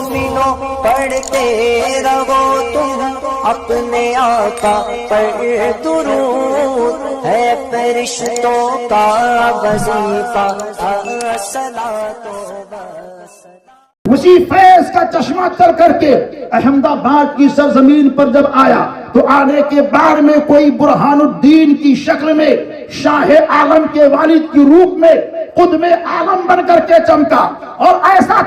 مومنوں پڑھتے رہو تم اپنے آقا پر درود، ہے فرشتوں کا وظیفہ الصلاۃ والسلام۔ اسی فیض کا چشمہ چل کر کے احمد آباد کی سرزمین پر جب آیا تو آنے کے بعد میں کوئی برہان الدین کی شکل میں شاہ عالم کے والد کی روپ میں قطب عالم بن کر کے چمکا، اور ایسا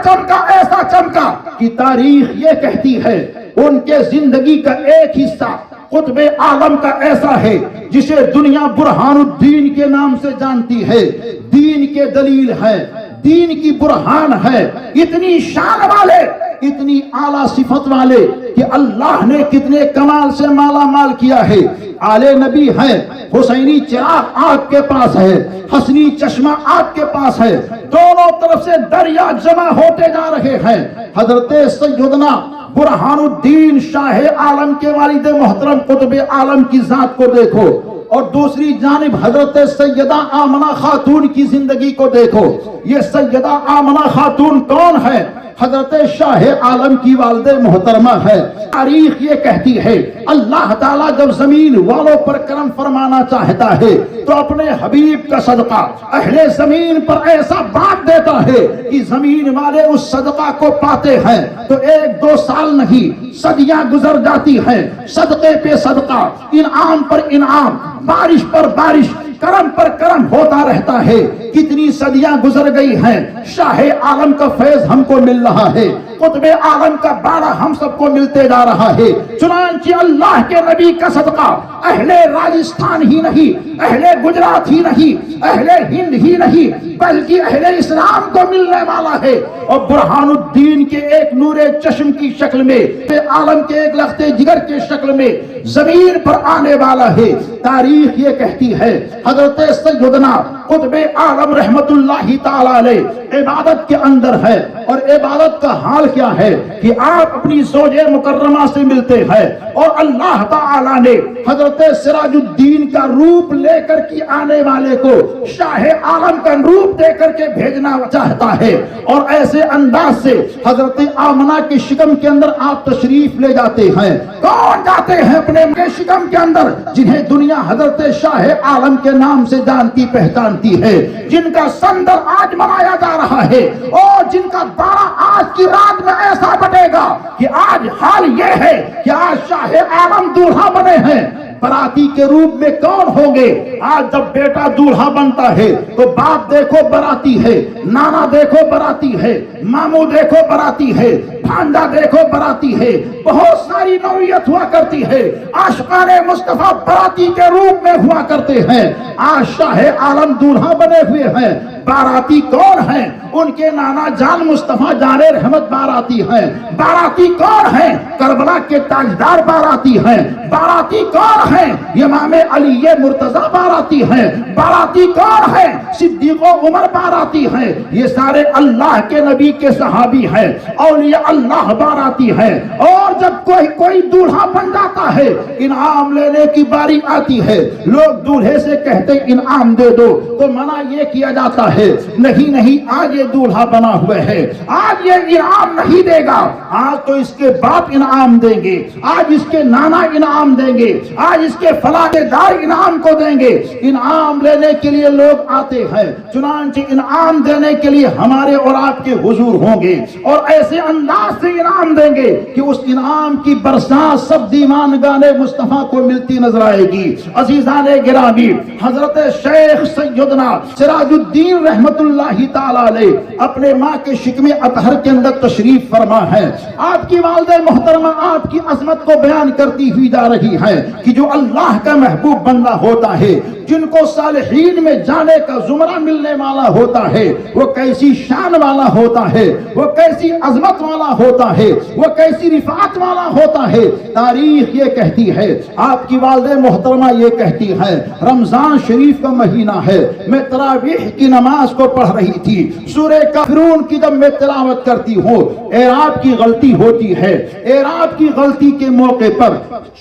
چمکا کہ تاریخ یہ کہتی ہے ان کے زندگی کا ایک حصہ قطب عالم کا ایسا ہے جسے دنیا برہان الدین کے نام سے جانتی ہے۔ دین کے دلیل ہے، دین کی برہان ہے، اتنی شان والے، اتنی اعلیٰ صفت والے کہ اللہ نے کتنے کمال سے مالا مال کیا ہے۔ آلے نبی ہے، حسینی چراغ آپ کے پاس ہے، حسنی چشمہ آپ کے پاس ہے، دونوں طرف سے دریا جمع ہوتے جا رہے ہیں۔ حضرت سیدنا برہان الدین شاہ عالم کے والد محترم قطب عالم کی ذات کو دیکھو، اور دوسری جانب حضرت سیدہ آمنہ خاتون کی زندگی کو دیکھو۔ یہ سیدہ آمنہ خاتون کون ہے؟ حضرت شاہ عالم کی والد محترمہ ہے۔ تاریخ یہ کہتی ہے اللہ تعالیٰ جب زمین والوں پر کرم فرمانا چاہتا ہے تو اپنے حبیب کا صدقہ اہل زمین پر ایسا بانٹ دیتا ہے کہ زمین والے اس صدقہ کو پاتے ہیں تو 1-2 سال نہیں، صدیاں گزر جاتی ہیں، صدقے پہ صدقہ، انعام پر انعام، بارش پر بارش، کرم پر کرم ہوتا رہتا ہے۔ کتنی صدیاں گزر گئی ہیں، شاہ عالم کا فیض ہم کو مل رہا ہے، قطب عالم کا باڑہ ہم سب کو ملتے جا رہا ہے۔ چنانچہ اللہ کے نبی کا صدقہ اہل راجستھان ہی نہیں، اہل گجرات ہی نہیں، اہل ہند ہی نہیں، بلکہ اہل اسلام کو ملنے والا ہے، اور برہان الدین کے ایک نور چشم کی شکل میں، عالم کے ایک لخت جگر کے شکل میں زمین پر آنے والا ہے۔ تاریخ یہ کہتی ہے حضرت سیدنا قطب عالم رحمت اللہ تعالی علیہ عبادت کے اندر ہے، اور عبادت کا حال کیا ہے کہ آپ اپنی زوج مکرمہ سے ملتے ہیں، اور اللہ تعالی نے حضرت سراج الدین کا روپ لے کر کے آنے والے کو شاہ عالم کا روپ دے کر کے بھیجنا چاہتا ہے، اور ایسے انداز سے حضرت آمنہ کے شکم کے اندر آپ تشریف لے جاتے ہیں۔ کون جاتے ہیں اپنے شکم کے اندر؟ جنہیں دنیا حضرت شاہ عالم کے نام سے جانتی پہچانتی ہے، جن کا سندر آج منایا جا رہا ہے، اور جن کا دارا آج کی رات میں ایسا بٹے گا کہ آج حال یہ ہے کہ آج شاہ عالم دولہا بنے ہیں۔ براتی کے روپ میں کون ہوں گے؟ آج جب بیٹا دولہا بنتا ہے تو باپ دیکھو براتی ہے، نانا دیکھو براتی ہے، ماموں دیکھو براتی ہے، بھانجا دیکھو براتی ہے، بہت ساری نوعیت ہوا کرتی ہے۔ عاشقان مصطفیٰ براتی کے روپ میں ہوا کرتے ہیں۔ آج شاہ عالم دولہا بنے ہوئے ہیں۔ باراتی کون ہیں؟ ان کے نانا جان مصطفیٰ جان رحمت باراتی ہیں۔ باراتی کون ہیں؟ کربلا کے تاجدار باراتی ہیں۔ باراتی کون ہیں؟ امام علی مرتضی باراتی ہیں۔ باراتی کون ہیں؟ صدیق و عمر باراتی ہیں۔ یہ سارے اللہ کے نبی کے صحابی ہیں، اولیاء اللہ باراتی ہیں۔ اور جب کوئی دولہا بن جاتا ہے، انعام لینے کی باری آتی ہے، لوگ دولہے سے کہتے انعام دے دو تو منع یہ کیا جاتا ہے نہیں آج یہ دولہا بنا ہوئے ہے، آج یہ انعام نہیں دے گا، آج تو اس کے باپ انعام دیں گے، آج اس کے نانا انعام دیں گے، آج اس کے فلاں دار انعام کو دیں گے۔ انعام لینے کے لیے لوگ آتے ہیں، چنانچہ انعام دینے کے لیے ہمارے اور آپ کے حضور ہوں گے، اور ایسے انداز سے انعام دیں گے کہ اس انعام کی برسات سب دیوانگان مصطفیٰ کو ملتی نظر آئے گی۔ عزیزان گرامی، حضرت شیخ سیدنا سراج الدین رحمت اللہ تعالی علیہ اپنے ماں کے شکم اطہر کے اندر تشریف فرما ہے۔ آپ کی والدہ محترمہ آپ کی عظمت کو بیان کرتی ہوئی جا رہی ہے کہ جو اللہ کا محبوب بندہ ہوتا ہے، جن کو صالحین میں جانے کا زمرہ ملنے والا ہوتا ہے، وہ کیسی شان والا ہوتا ہے، وہ کیسی عظمت والا ہوتا ہے، وہ کیسی رفعت والا ہوتا ہے۔ تاریخ یہ کہتی ہے، آپ کی والدہ محترمہ یہ کہتی ہے، رمضان شریف کا مہینہ ہے، میں تراویح کی نماز کو پڑھ رہی تھی، سورہ کافرون کی جب میں تلاوت کرتی ہوں اعراب کی غلطی ہوتی ہے، اعراب کی غلطی کے موقع پر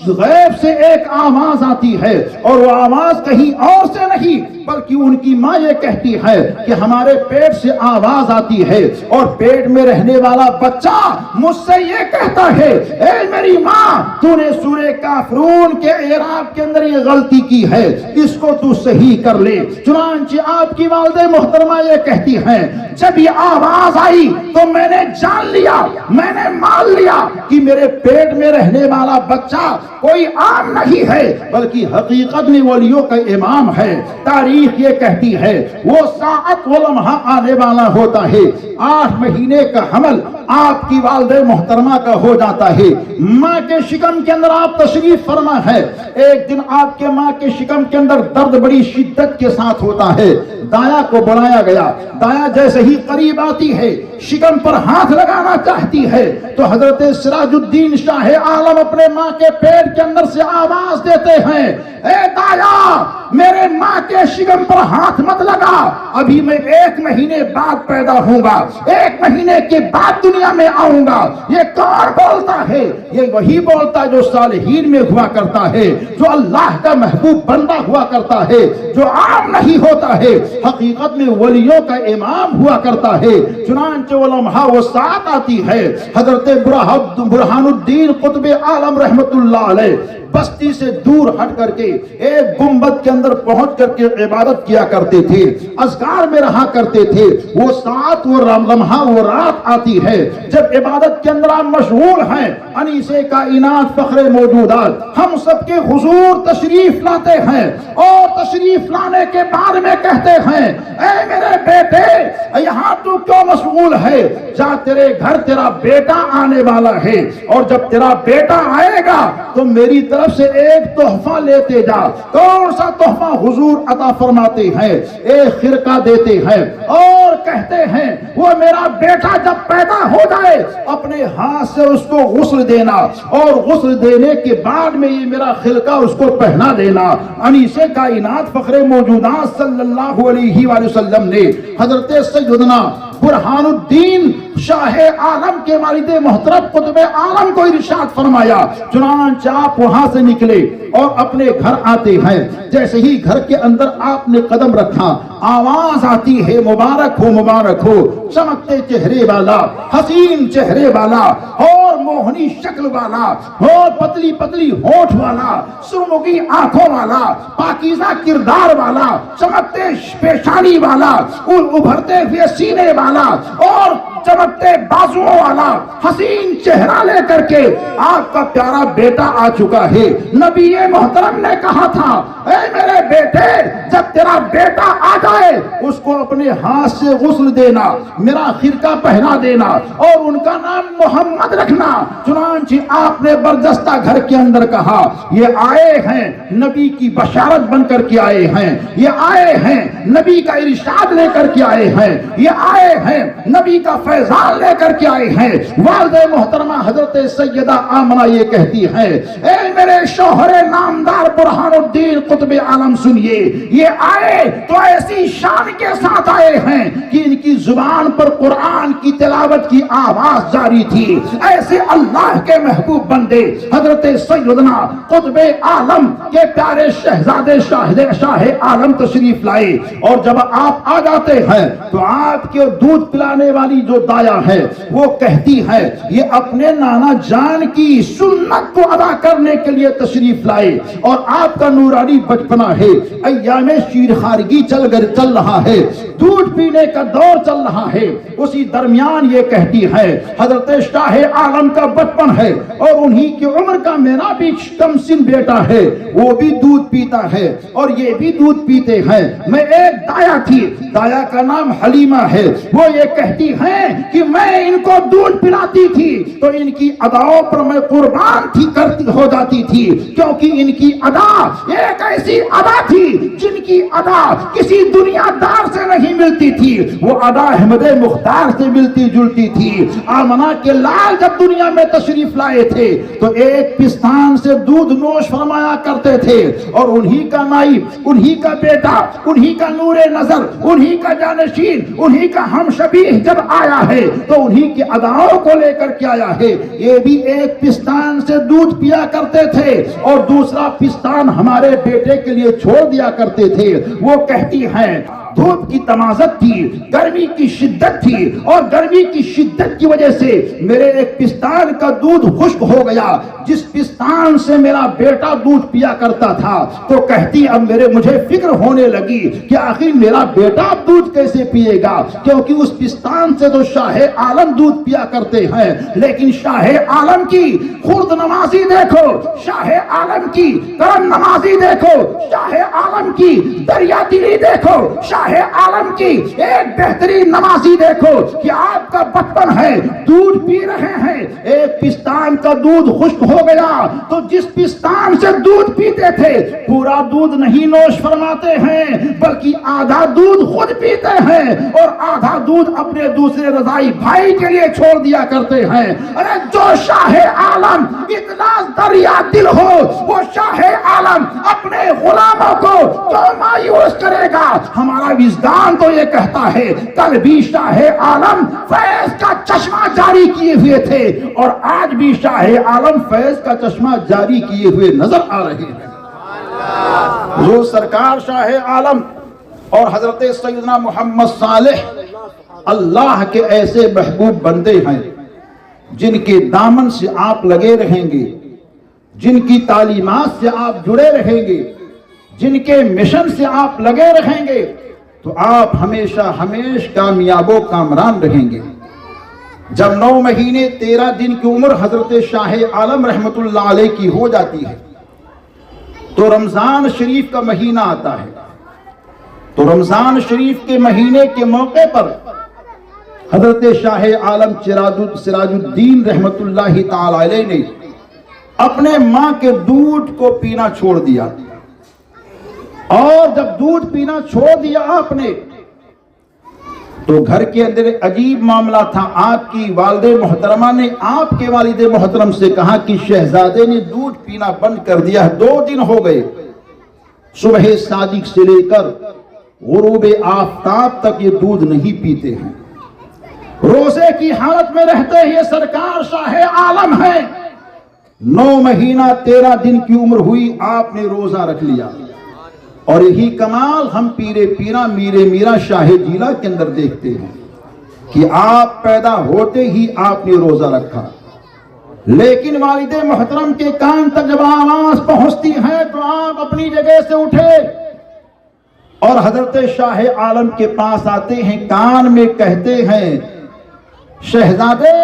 غیب سے ایک آواز آتی ہے اور وہ آواز کہیں اور سے نہیں بلکہ ان کی ماں یہ کہتی ہے کہ ہمارے پیٹ سے آواز آتی ہے اور پیٹ میں رہنے والا بچہ مجھ سے یہ کہتا ہے اے میری ماں تو نے سورہ کافرون کے اعراب کے اندر یہ غلطی کی ہے، اس کو تو صحیح کر لے۔ چنانچہ آپ کی والدہ محترمہ یہ کہتی ہیں جب یہ آواز آئی تو میں نے جان لیا، میں نے مان لیا کہ میرے پیٹ میں رہنے والا بچہ کوئی عام نہیں ہے بلکہ حقیقت میں ولیوں کا امام ہے۔ تاریخ یہ کہتی ہے وہ ساعت و لمحہ آنے والا ہوتا ہے، 8 مہینے کا حمل آپ کی والدہ محترمہ کا ہو جاتا ہے۔ ماں کے شکم کے اندر آپ تشریف فرما ہے، ایک دن آپ کے ماں کے شکم کے اندر درد بڑی شدت کے ساتھ ہوتا ہے، دایا کو بلایا گیا، دایا جیسے ہی قریب آتی ہے شکم پر ہاتھ لگانا چاہتی ہے تو حضرت سراج الدین شاہ عالم اپنے ماں کے پیٹ کے اندر سے آواز دیتے ہیں اے دایا میرے ماں کے شکم پر ہاتھ مت لگا، ابھی میں 1 مہینے بعد پیدا ہوں گا، 1 مہینے کے بعد دنیا میں آؤں گا۔ یہ کون بولتا ہے؟ یہ وہی بولتا ہے جو صالحین میں ہوا کرتا ہے، جو اللہ کا محبوب بندہ ہوا کرتا ہے، جو عام نہیں ہوتا ہے، حقیقت میں ولیوں کا امام ہوا کرتا ہے۔ چنانچہ وہ لمحہ وہ ساتھ آتی ہے، حضرت برہان الدین قطب عالم رحمت اللہ علیہ بستی سے دور ہٹ کر کے ایک گنبد کے اندر پہنچ کر کے عبادت کیا کرتے تھے، اذکار میں رہا کرتے تھے۔ وہ ساتھ وہ لمحہ وہ رات آتی ہے جب عبادت کے اندر آپ مشغول ہیں، انیس کائنات فخر موجودات ہم سب کے حضور تشریف لاتے ہیں اور تشریف لانے کے بعد میں کہتے ہیں اے میرے بیٹے یہاں تو کیوں مشغول ہے، جا تیرے گھر تیرا بیٹا آنے والا ہے اور جب تیرا بیٹا آئے گا تو میری طرف سے ایک تحفہ لیتے جا۔ کون سا تحفہ حضور عطا فرماتے ہیں؟ ایک خرقہ دیتے ہیں اور کہتے ہیں وہ میرا بیٹا جب پیدا ہو جائے اپنے ہاتھ سے اس کو غسل دینا اور غسل دینے کے بعد میں یہ میرا خرقہ اس کو پہنا دینا۔ انیس کائنات فخر موجودات صلی اللہ علیہ وآلہ وسلم نے حضرت سیدنا برہان الدین شاہ عالم کے والد محترم قطب عالم کو ارشاد فرمایا۔ چنانچہ آپ وہاں سے نکلے اور اپنے گھر آتے ہیں، جیسے ہی گھر کے اندر آپ نے قدم رکھا آواز آتی ہے مبارک ہو چمکتے چہرے والا، حسین چہرے والا اور موہنی شکل والا اور پتلی پتلی ہونٹ والا، سرمگی آنکھوں والا، پاکیزہ کردار والا، چمکتے پیشانی والا، ابھرتے ہوئے سینے والا اور چمکتے بازوؤں والا حسین چہرہ لے کر کے آپ کا پیارا بیٹا آ چکا ہے۔ نبی محترم نے کہا تھا اے میرے بیٹے جب تیرا بیٹا آ جائے اس کو اپنے ہاتھ سے غسل دینا، میرا خرقہ پہنا دینا اور ان کا نام محمد رکھنا۔ چنانچہ آپ نے برجستہ گھر کے اندر کہا یہ آئے ہیں نبی کی بشارت بن کر کے آئے ہیں، یہ آئے ہیں نبی کا ارشاد لے کر کے آئے ہیں، یہ آئے ہیں نبی کا فیضان لے کر کے آئے ہیں۔ والدہ محترمہ حضرت سیدہ آمنہ یہ کہتی ہے اے میرے شوہر نامدار برہان الدین قطب عالم سنیے، یہ آئے تو ایسی شان کے ساتھ آئے ہیں کہ ان کی زبان پر قرآن کی تلاوت کی آواز جاری تھی۔ ایسے اللہ کے محبوب بندے حضرت سیدنا قطب عالم کے پیارے شہزادے شاہ عالم تشریف لائے اور جب آپ آ جاتے ہیں تو آپ کے دودھ پلانے والی جو دایا ہے وہ کہتی ہے یہ اپنے نانا جان کی سنت کو ادا کرنے کے لیے تشریف لائے اور آپ کا نورانی بچپنا ہے، ایام شیرخارگی چل رہا ہے، دودھ پینے کا دور چل رہا ہے، اسی درمیان یہ کہتی ہے حضرت شاہ عالم کا بچپن ہے اور انہی کی عمر کا میرا بھی کم سن بیٹا ہے، وہ بھی دودھ پیتا ہے اور یہ بھی دودھ پیتے ہیں۔ میں ایک دایا تھی، دایا کا نام حلیمہ ہے، وہ یہ کہتی ہیں کہ میں ان کو دودھ پلاتی تھی تو ان کی اداؤں پر میں قربان ہو جاتی کرتی تھی، کیونکہ ان کی ادا ایک ایسی ادا تھی جن کی ادا کسی دنیا دار سے نہیں ملتی تھی، وہ ادا احمد مختار سے ملتی جلتی تھی۔ آمنہ کے لال جب دنیا میں تشریف لائے تھے تو ایک پستان سے دودھ نوش فرمایا کرتے تھے، اور انہی کا نائب، انہی کا بیٹا، انہی کا نور نظر، انہی کا جانشین، انہی کا ہم شبیہ جب آیا ہے تو انہی کی اداؤں کو لے کر کے آیا ہے۔ یہ بھی ایک پستان سے دودھ پیا کرتے تھے اور دوسرا پستان ہمارے بیٹے کے لیے چھوڑ دیا کرتے تھے۔ وہ کہتی ہیں دھوپ کی تمازت تھی، گرمی کی شدت تھی، اور گرمی کی شدت کی وجہ سے میرے ایک پستان کا دودھ خشک ہو گیا، جس پستان سے میرا بیٹا دودھ پیا کرتا تھا۔ تو کہتی اب مجھے فکر ہونے لگی کہ آخر میرا بیٹا اب دودھ کیسے پیے گا، کیونکہ اس پستان سے تو شاہ عالم دودھ پیا کرتے ہیں، لیکن شاہ عالم کی خرد نمازی دیکھو، شاہ عالم کی کرم نمازی دیکھو، شاہ عالم کی دریا دلی دیکھو، شاہ عالم کی ایک بہترین نمازی دیکھو کہ آپ کا بچپن ہے، دودھ پی رہے ہیں، ایک پستان کا دودھ خشک ہو گیا تو جس پستان سے دودھ پیتے تھے پورا دودھ نہیں نوش فرماتے ہیں بلکہ آدھا دودھ خود پیتے ہیں اور آدھا دودھ اپنے دوسرے رضائی بھائی کے لیے چھوڑ دیا کرتے ہیں۔ ارے جو شاہ عالم اتنا دریا دل ہو، وہ شاہ عالم اپنے غلاموں کو کیوں مایوس کرے گا؟ ہمارا وجدان تو یہ کہتا ہے کل بھی شاہ عالم فیض کا چشمہ جاری کیے ہوئے تھے اور آج بھی شاہ عالم فیض کا چشمہ جاری کیے ہوئے نظر آ رہے ہیں۔ حضور سرکار شاہ عالم اور حضرت سیدنا محمد صالح اللہ کے ایسے محبوب بندے ہیں جن کے دامن سے آپ لگے رہیں گے، جن کی تعلیمات سے آپ جڑے رہیں گے، جن کے مشن سے آپ لگے رہیں گے تو آپ ہمیشہ ہمیشہ کامیاب و کامران رہیں گے۔ جب 9 مہینے 13 دن کی عمر حضرت شاہ عالم رحمت اللہ علیہ کی ہو جاتی ہے تو رمضان شریف کا مہینہ آتا ہے، تو رمضان شریف کے مہینے کے موقع پر حضرت شاہ عالم سراج الدین رحمت اللہ تعالی علیہ نے اپنے ماں کے دودھ کو پینا چھوڑ دیا، اور جب دودھ پینا چھوڑ دیا آپ نے تو گھر کے اندر عجیب معاملہ تھا۔ آپ کی والد محترمہ نے آپ کے والد محترم سے کہا کہ شہزادے نے دودھ پینا بند کر دیا، 2 دن ہو گئے، صبح صادق سے لے کر غروب آفتاب تک یہ دودھ نہیں پیتے ہیں، روزے کی حالت میں رہتے ہیں، سرکار شاہ عالم ہے۔ 9 مہینہ 13 دن کی عمر ہوئی، آپ نے روزہ رکھ لیا، اور یہی کمال ہم پیرے پیرا میرے میرا شاہ جیلا کے اندر دیکھتے ہیں کہ آپ پیدا ہوتے ہی آپ نے روزہ رکھا، لیکن والد محترم کے کان تک جب آواز پہنچتی ہے تو آپ اپنی جگہ سے اٹھے اور حضرت شاہ عالم کے پاس آتے ہیں، کان میں کہتے ہیں شہزادے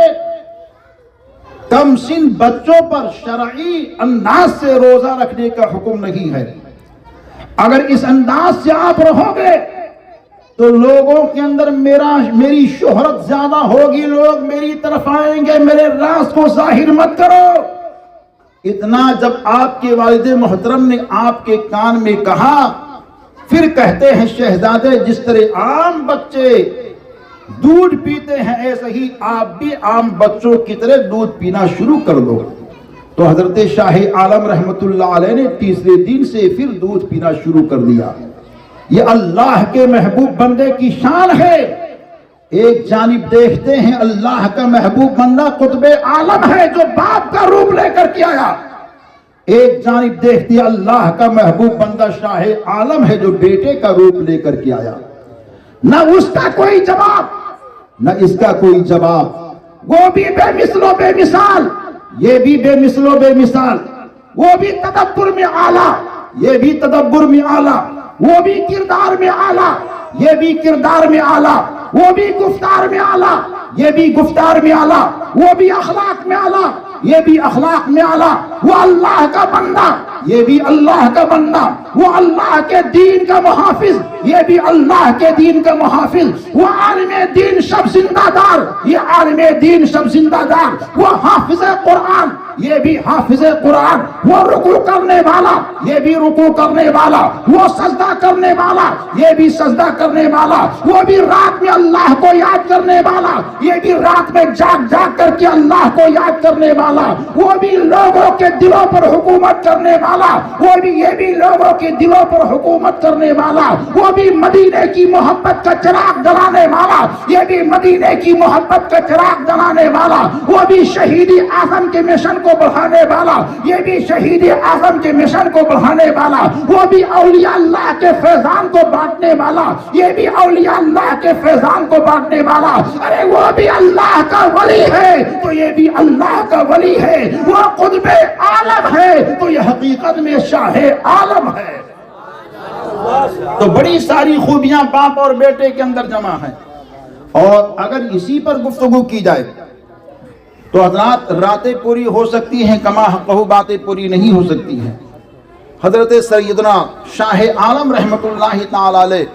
کم سن بچوں پر شرعی انداز سے روزہ رکھنے کا حکم نہیں ہے، اگر اس انداز سے آپ رہو گے تو لوگوں کے اندر میری شہرت زیادہ ہوگی، لوگ میری طرف آئیں گے، میرے راز کو ظاہر مت کرو۔ اتنا جب آپ کے والد محترم نے آپ کے کان میں کہا، پھر کہتے ہیں شہزادے جس طرح عام بچے دودھ پیتے ہیں ایسے ہی آپ بھی عام بچوں کی طرح دودھ پینا شروع کر دو۔ تو حضرت شاہ عالم رحمت اللہ علیہ نے تیسرے دن سے پھر دودھ پینا شروع کر دیا۔ یہ اللہ کے محبوب بندے کی شان ہے۔ ایک جانب دیکھتے ہیں اللہ کا محبوب بندہ قطب عالم ہے جو باپ کا روپ لے کر کے آیا، ایک جانب دیکھتی اللہ کا محبوب بندہ شاہ عالم ہے جو بیٹے کا روپ لے کر کے آیا، نہ اس کا کوئی جواب نہ اس کا کوئی جواب، وہ بھی بے مثل و بے مثال، یہ بھی بے مثل و بے مثال، وہ بھی تدبر میں اعلیٰ، یہ بھی تدبر میں اعلیٰ، وہ بھی کردار میں اعلیٰ، یہ بھی کردار میں اعلیٰ، وہ بھی گفتار میں اعلیٰ، یہ بھی گفتار میں اعلیٰ، وہ بھی اخلاق میں اعلیٰ، یہ بھی اخلاق میں اعلیٰ، وہ اللہ کا بندہ یہ بھی اللہ کا بندہ، وہ اللہ کے دین کا محافظ، یہ بھی اللہ کے دین کا محافظ، وہ عالم دین شب زندہ دار، یہ عالم دین شب زندہ دار، وہ حافظ قرآن، یہ بھی حافظ قرآن، وہ رکوع کرنے والا، یہ بھی رکوع کرنے والا، وہ سجدہ کرنے والا، یہ بھی سجدہ کرنے والا، وہ بھی رات میں اللہ کو یاد کرنے والا، یہ بھی رات میں جاگ جاگ کر کے اللہ کو یاد کرنے والا، وہ بھی لوگوں کے دلوں پر حکومت کرنے والا، وہ بھی یہ بھی لوگوں کے دلوں پر حکومت کرنے والا، وہ بھی مدینے کی محبت کا چراغ جلانے والا، یہ بھی مدینے کی محبت کا چراغ جلانے والا، وہ بھی شہید اعظم کے مشن کو بڑھانے والا، یہ بھی شہید اعظم کے مشن کو بڑھانے والا، وہ بھی اولیاء اللہ کے فیضان کو بانٹنے والا، یہ بھی اولیاء اللہ کے فیضان کو بانٹنے والا، ارے وہ بھی اللہ کا ولی ہے تو یہ بھی اللہ کا ولی ہے، وہ قطب عالم ہے تو یہ حقیقت میں شاہ عالم ہے۔ تو بڑی ساری خوبیاں باپ اور بیٹے کے اندر جمع ہیں، اور اگر اسی پر گفتگو کی جائے تو حضرات راتیں پوری ہو سکتی ہیں، کما حقہ باتیں پوری نہیں ہو سکتی ہیں۔ حضرت سیدنا شاہ عالم رحمت اللہ تعالی علیہ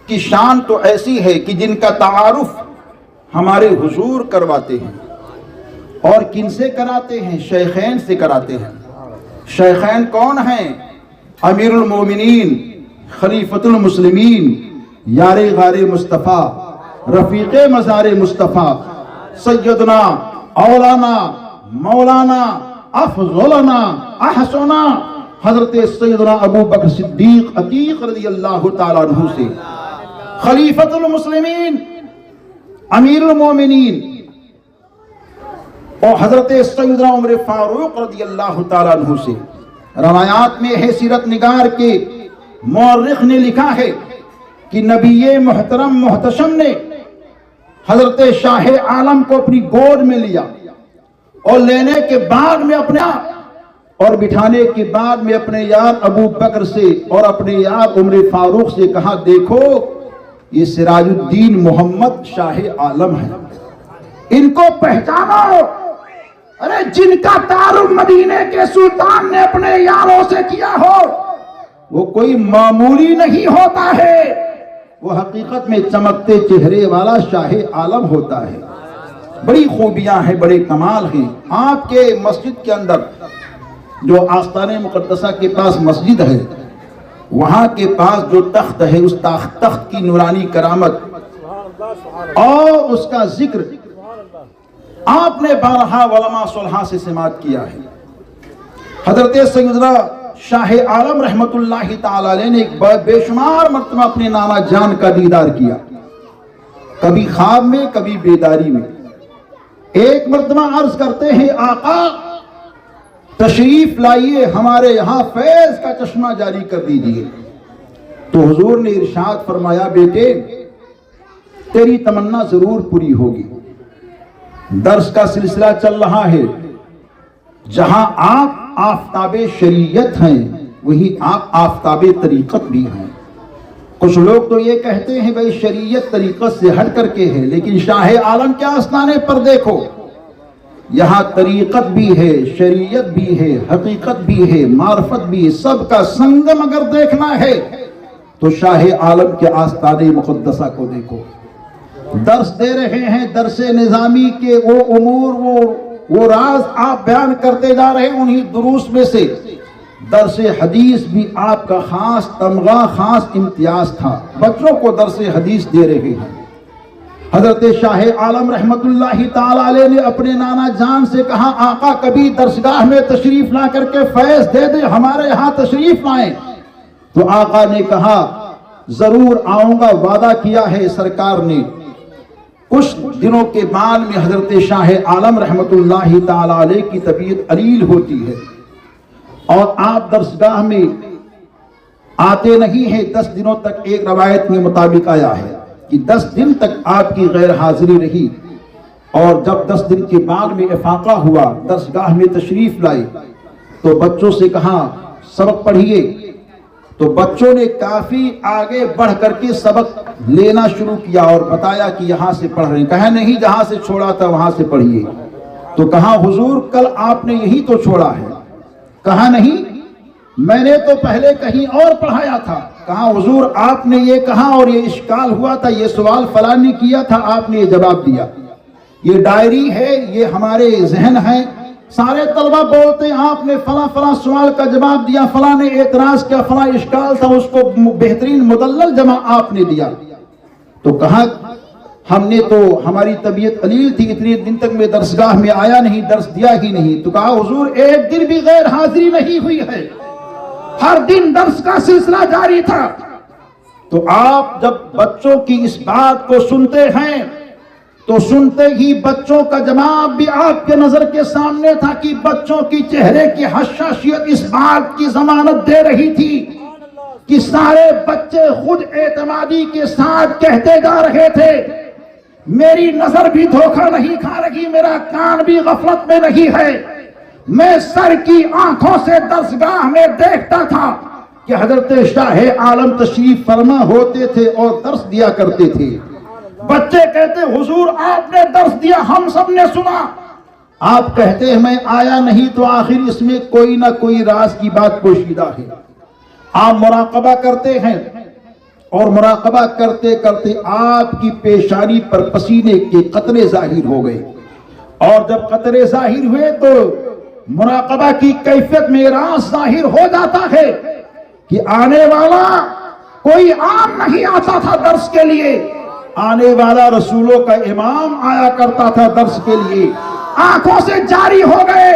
کی شان تو ایسی ہے کہ جن کا تعارف ہمارے حضور کرواتے ہیں، اور کن سے کراتے ہیں؟ شیخین سے کراتے ہیں۔ شیخین کون ہیں؟ امیر المومنین، خلیفۃ المسلمین، یار غار مصطفیٰ، رفیق مزار مصطفیٰ، سیدنا اولانا مولانا افضلنا احسنا حضرت سیدنا ابو بکر صدیق عتیق رضی اللہ تعالیٰ عنہ سے، خلیفۃ المسلمین، امیر المومنین، اور حضرت سیدنا عمر فاروق رضی اللہ تعالیٰ عنہ سے۔ روایات میں ہے، سیرت نگار کے مورخ نے لکھا ہے کہ نبی محترم محتشم نے حضرت شاہ عالم کو اپنی گود میں لیا، اور لینے کے بعد میں اپنے اور بٹھانے کے بعد میں اپنے یار ابو بکر سے اور اپنے یار عمر فاروق سے کہا، دیکھو یہ سراج الدین محمد شاہ عالم ہے، ان کو پہچانو۔ ارے جن کا تعارف مدینے کے سلطان نے اپنے یاروں سے کیا ہو وہ کوئی معمولی نہیں ہوتا ہے، وہ حقیقت میں چمکتے چہرے والا شاہ عالم ہوتا ہے۔ بڑی خوبیاں ہیں، بڑے کمال ہیں۔ آپ کے مسجد کے اندر جو آستان مقدسہ کے پاس مسجد ہے، وہاں کے پاس جو تخت ہے، اس تخت کی نورانی کرامت اور اس کا ذکر آپ نے بارہا علماء صلحاء سے سماعت کیا ہے۔ حضرت سیدنا شاہ عالم رحمت اللہ تعالی علیہ نے ایک بے شمار مرتبہ اپنے نانا جان کا دیدار کیا، کبھی خواب میں کبھی بیداری میں۔ ایک مرتبہ عرض کرتے ہیں، آقا تشریف لائیے، ہمارے یہاں فیض کا چشمہ جاری کر دیجئے۔ تو حضور نے ارشاد فرمایا، بیٹے تیری تمنا ضرور پوری ہوگی۔ درس کا سلسلہ چل رہا ہے، جہاں آپ آفتاب شریعت ہیں وہی آپ آفتاب طریقت بھی ہیں۔ کچھ لوگ تو یہ کہتے ہیں بھائی شریعت طریقت سے ہٹ کر کے ہے، لیکن شاہ عالم کے آستانے پر دیکھو، یہاں طریقت بھی ہے، شریعت بھی ہے، حقیقت بھی ہے، معرفت بھی ہے، سب کا سنگم اگر دیکھنا ہے تو شاہ عالم کے آستانے مقدسہ کو دیکھو۔ درس دے رہے ہیں، درس نظامی کے وہ امور، وہ راز آپ بیان کرتے جا رہے ہیں۔ انہی دروس میں سے درس حدیث بھی آپ کا خاص تمغہ، خاص امتیاز تھا، بچوں کو درس حدیث دے رہے ہیں۔ حضرت شاہ عالم رحمت اللہ تعالی علیہ نے اپنے نانا جان سے کہا، آقا کبھی درسگاہ میں تشریف لا کر کے فیض دے دے، ہمارے یہاں تشریف لائیں۔ تو آقا نے کہا، ضرور آؤں گا، وعدہ کیا ہے سرکار نے۔ کچھ دنوں کے بعد میں حضرت شاہ عالم رحمت اللہ تعالی علیہ کی طبیعت علیل ہوتی ہے، اور آپ درسگاہ میں آتے نہیں ہیں 10 دنوں تک۔ ایک روایت میں مطابق آیا ہے کہ 10 دن تک آپ کی غیر حاضری رہی، اور جب 10 دن کے بعد میں افاقہ ہوا، درسگاہ میں تشریف لائے تو بچوں سے کہا سبق پڑھیے۔ تو بچوں نے کافی آگے بڑھ کر کے سبق لینا شروع کیا اور بتایا کہ یہاں سے پڑھ رہے ہیں۔ کہا نہیں، جہاں سے چھوڑا تھا وہاں سے پڑھیے۔ تو کہا حضور کل آپ نے یہی تو چھوڑا ہے۔ کہا نہیں، میں نے تو پہلے کہیں اور پڑھایا تھا. کہا حضور آپ نے یہ کہا اور یہ اشکال ہوا تھا, یہ سوال فلاں نے کیا تھا, آپ نے یہ جواب دیا. یہ ڈائری ہے, یہ ہمارے ذہن ہے. سارے طلبہ بولتے ہیں آپ نے فلاں فلاں سوال کا جواب دیا, فلاں نے اعتراض کیا, فلاں اشکال تھا, اس کو بہترین مدلل جمع آپ نے دیا. تو کہا ہم نے تو, ہماری طبیعت قلیل تھی, اتنے دن تک میں درسگاہ میں آیا نہیں, درس دیا ہی نہیں. تو کہا حضور ایک دن بھی غیر حاضری نہیں ہوئی ہے, ہر دن درس کا سلسلہ جاری تھا. تو آپ جب بچوں کی اس بات کو سنتے ہیں تو سنتے ہی بچوں کا جواب بھی آپ کے نظر کے سامنے تھا کہ بچوں کی چہرے کی حشاشیت اس بات کی ضمانت دے رہی تھی کہ سارے بچے خود اعتمادی کے ساتھ کہتے جا رہے تھے میری نظر بھی دھوکہ نہیں کھا رہی, میرا کان بھی غفلت میں نہیں ہے. میں سر کی آنکھوں سے درسگاہ میں دیکھتا تھا کہ حضرت شاہ عالم تشریف فرما ہوتے تھے اور درس دیا کرتے تھے. بچے کہتے حضور آپ نے درس دیا, ہم سب نے سنا. آپ کہتے ہیں میں آیا نہیں, تو آخر اس میں کوئی نہ کوئی راز کی بات پوشیدہ ہے. آپ مراقبہ کرتے ہیں اور مراقبہ کرتے کرتے آپ کی پیشانی پر پسینے کے قطرے ظاہر ہو گئے, اور جب قطرے ظاہر ہوئے تو مراقبہ کی کیفیت میں راز ظاہر ہو جاتا ہے کہ آنے والا کوئی عام نہیں آتا تھا درس کے لیے, آنے والا رسولوں کا امام آیا کرتا تھا درس کے لیے. آنکھوں سے جاری ہو گئے,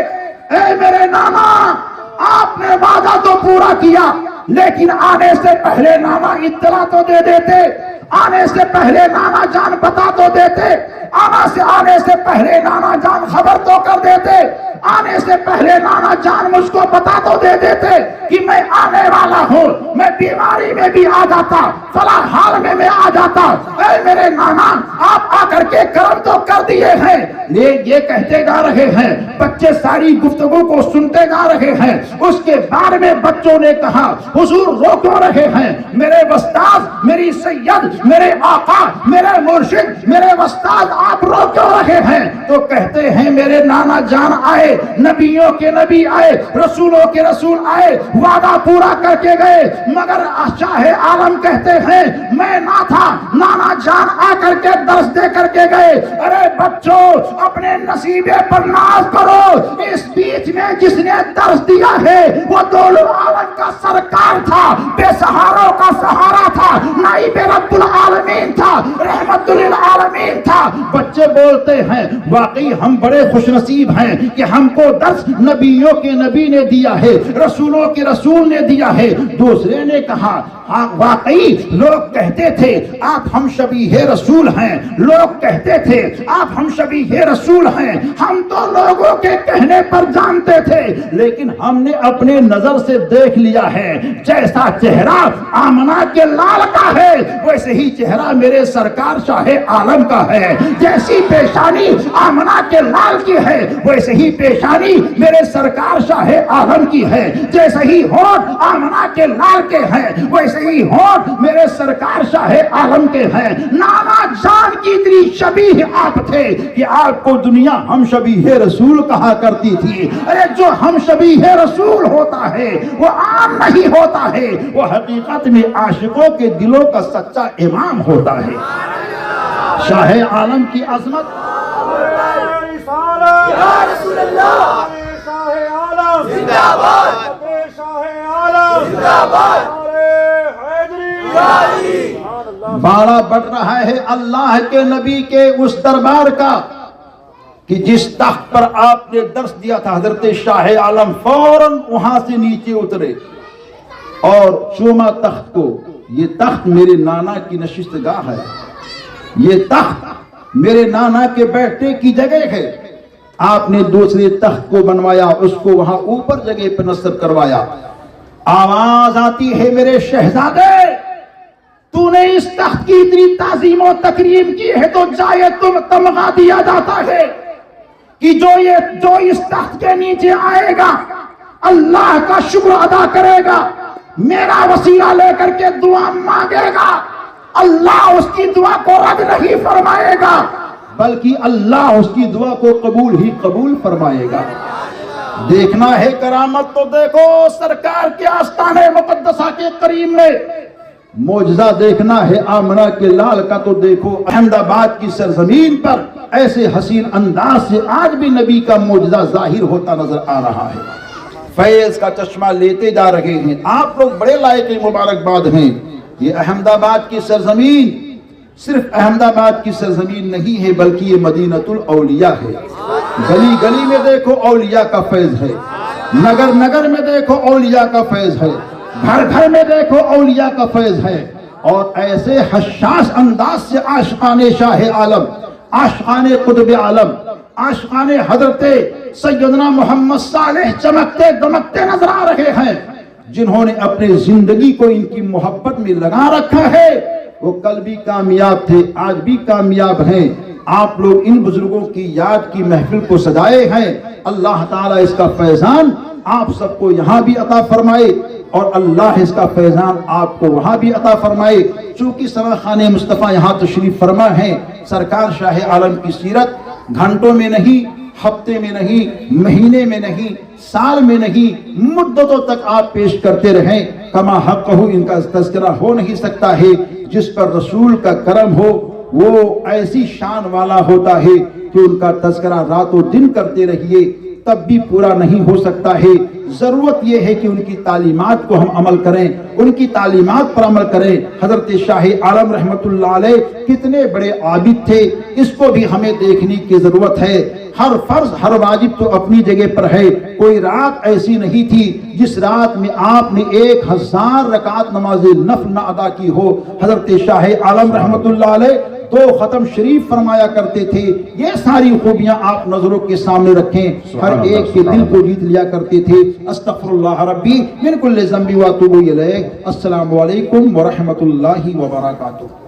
اے میرے نانا آپ نے وعدہ تو پورا کیا, لیکن آنے سے پہلے نانا اطلاع تو دے دیتے, آنے سے پہلے نانا جان بتا تو دیتے, آنے سے پہلے نانا جان خبر تو کر دیتے, آنے سے پہلے نانا جان مجھ کو بتا تو دے دیتے کہ میں آنے والا ہوں, میں بیماری میں بھی آ جاتا, فلاں حال میں آ جاتا. اے میرے نانا آپ آ کر کے کرم تو کر دیے ہیں. یہ کہتے جا رہے ہیں, بچے ساری گفتگو کو سنتے جا رہے ہیں. اس کے بعد میں بچوں نے کہا حضور رو کیوں رہے ہیں, میرے وستاذ, میری سید, میرے آقا, میرے مرشد, میرے وستاذ آپ رو کیوں رہے ہیں؟ تو کہتے ہیں میرے نانا جان آئے, نبیوں کے نبی آئے, رسولوں کے رسول آئے, وعدہ پورا کر کے گئے, مگر شاہ عالم کہتے ہیں میں نہ تھا, نانا جان آ کر کے درس دے کر کے گئے. ارے بچوں اپنے نصیبے پر ناز کرو, اس بیچ میں جس نے درس دیا ہے وہ دولو عالم کا سرکار تھا, بے سہاروں کا سہارا تھا, نائب رب العالمین تھا, رحمت للعالمین تھا. بچے بولتے ہیں واقعی ہم بڑے خوش نصیب ہیں کہ ہم کو درس نبیوں کے نبی نے دیا ہے, رسولوں کے رسول نے دیا ہے. دوسرے نے کہا ہاں واقعی لوگ کہتے تھے آپ ہم شبیہ رسول ہیں, لوگ کہتے تھے آپ ہم شبیہ رسول ہیں, ہم تو لوگوں کے کہنے پر جانتے تھے, لیکن ہم نے اپنے نظر سے دیکھ لیا ہے جیسا چہرہ آمنہ کے لال کا ہے ویسے ہی چہرہ میرے سرکار شاہ عالم کا ہے, جیسی پیشانی آمنہ کے لال کی ہے ویسے ہی پیشانی میرے سرکار شاہ عالم کی ہے, جیسے ہی ہونٹ آمنہ کے لال کے ہیں ویسے ہی ہونٹ میرے سرکار شاہ عالم کے ہیں. نانا جان کی اتنی شبیہ آپ تھے کہ آپ کو دنیا ہم شبیہ رسول کہا کرتی تھی. ارے جو ہم شبیہ رسول ہوتا ہے وہ عام نہیں ہوتا ہے, وہ حقیقت میں عاشقوں کے دلوں کا سچا امام ہوتا ہے. شاہ عالم کی عظمت یا رسول اللہ, شاہ عالم زندہ باد, شاہ عالم زندہ باد, بارہ بڑھ رہا ہے اللہ کے نبی کے اس دربار کا کہ جس تخت پر آپ نے درس دیا تھا حضرت شاہ عالم فوراً وہاں سے نیچے اترے اور چوما تخت کو. یہ تخت میرے نانا کی نشست گاہ ہے, یہ تخت میرے نانا کے بیٹھنے کی جگہ ہے. آپ نے دوسرے تخت کو بنوایا, اس کو وہاں اوپر جگہ پر نصب کروایا. آواز آتی ہے میرے شہزادے تو نے اس تخت کی اتنی تعظیم و تکریم کی ہے تو جائے تم تمغہ دیا جاتا ہے کہ جو اس تخت کے نیچے آئے گا اللہ کا شکر ادا کرے گا, میرا وسیلہ لے کر کے دعا مانگے گا, اللہ اس کی دعا کو رد نہیں فرمائے گا بلکہ اللہ اس کی دعا کو قبول ہی قبول فرمائے گا. دیکھنا ہے کرامت تو دیکھو سرکار کے آستانے مقدسہ کے قریب میں، معجزہ دیکھنا ہے آمنہ کے لال کا تو دیکھو احمد آباد کی سرزمین پر ایسے حسین انداز سے آج بھی نبی کا معجزہ ظاہر ہوتا نظر آ رہا ہے۔ فیض کا چشمہ لیتے جا رہے ہیں، آپ لوگ بڑے لائق مبارکباد ہیں۔ یہ احمد آباد کی سرزمین صرف احمد آباد کی سرزمین نہیں ہے بلکہ یہ مدینۃ الاولیاء ہے۔ گلی گلی میں دیکھو اولیاء کا فیض ہے، نگر نگر میں دیکھو اولیاء کا فیض ہے، گھر گھر میں دیکھو اولیاء کا فیض ہے۔ اور ایسے حساس انداز سے عاشقان شاہ عالم، عاشقان قطب عالم، عاشقان حضرت سیدنا محمد صالح چمکتے دمکتے نظر آ رہے ہیں، جنہوں نے اپنی زندگی کو ان کی محبت میں لگا رکھا ہے۔ وہ کل بھی کامیاب تھے، آج بھی کامیاب ہیں۔ آپ لوگ ان بزرگوں کی یاد کی محفل کو سجائے ہیں، اللہ تعالیٰ اس کا فیضان آپ سب کو یہاں بھی عطا فرمائے اور اللہ اس کا فیضان آپ کو وہاں بھی عطا فرمائے۔ چونکہ سراخان مصطفیٰ یہاں تشریف فرما ہیں، سرکار شاہ عالم کی سیرت گھنٹوں میں نہیں، ہفتے میں نہیں، مہینے میں نہیں، سال میں نہیں، مدتوں تک آپ پیش کرتے رہیں۔ کما حق ہو ان کا تذکرہ ہو نہیں سکتا ہے۔ جس پر رسول کا کرم ہو وہ ایسی شان والا ہوتا ہے کہ ان کا تذکرہ رات و دن کرتے رہیے تب بھی پورا نہیں ہو سکتا ہے۔ ضرورت یہ ہے کہ ان کی تعلیمات کو ہم عمل کریں، ان کی تعلیمات پر عمل کریں۔ حضرت شاہ عالم رحمت اللہ علیہ کتنے بڑے عابد تھے، اس کو بھی ہمیں دیکھنے کی ضرورت ہے۔ ہر فرض ہر واجب تو اپنی جگہ پر ہے، کوئی رات ایسی نہیں تھی جس رات میں آپ نے 1000 رکعت نماز نفل نہ ادا کی ہو۔ حضرت شاہ عالم رحمت اللہ علیہ 2 ختم شریف فرمایا کرتے تھے۔ یہ ساری خوبیاں آپ نظروں کے سامنے رکھیں، ہر ایک کے دل کو جیت لیا کرتے تھے۔ استغفر اللہ ربی من کل ذنب و اتوب الیہ۔ السلام علیکم ورحمۃ اللہ وبرکاتہ۔